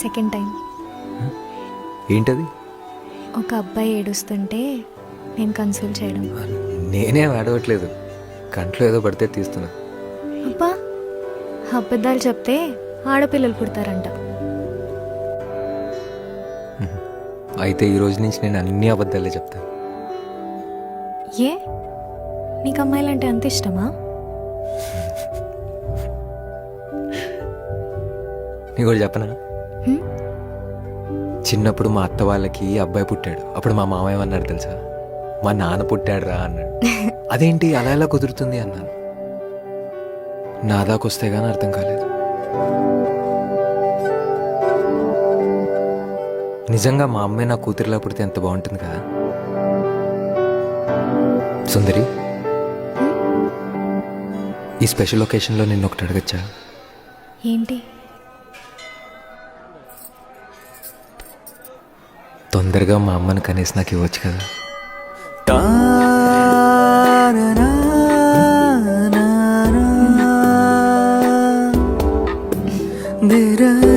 Second time. ఏంటది? ఒక అబ్బాయి ఏడుస్తుంటే నేను కన్సోల్ చేయడం. నేనే ఆడవట్లేదు, కంట్లో ఏదో పడితే తీస్తున్నా. అబ్బా, అబద్ధాలు చెప్తే ఆడపిల్లలు పుడతారంట. అయితే ఈ రోజు నుంచి నేను అన్ని అబద్ధాలే చెప్తాను. ఏ, నీకు అమ్మాయిలంటే అంత ఇష్టమా? నీకు కూడా చెప్పనా? హ్మ్? చిన్నప్పుడు మా అత్త వాళ్ళకి అబ్బాయి పుట్టాడు. అప్పుడు మా మామ ఏమన్నాడు తెలుసా? మా నాన్న పుట్టాడు రా అన్నాడు. అదేంటి అలా ఎలా కుదురుతుంది అన్నాను. నా దాకొస్తే గానీ అర్థం కాలేదు. నిజంగా మా అమ్మాయి నా కూతురిలా పుడితే ఎంత బాగుంటుంది కదా. సుందరి, ఈ స్పెషల్ ఒకేషన్లో నిన్ను ఒకటి అడగచ్చా? ఏంటి? తొందరగా మా అమ్మని కనీసం నాకు ఇవ్వచ్చు కదా. Did I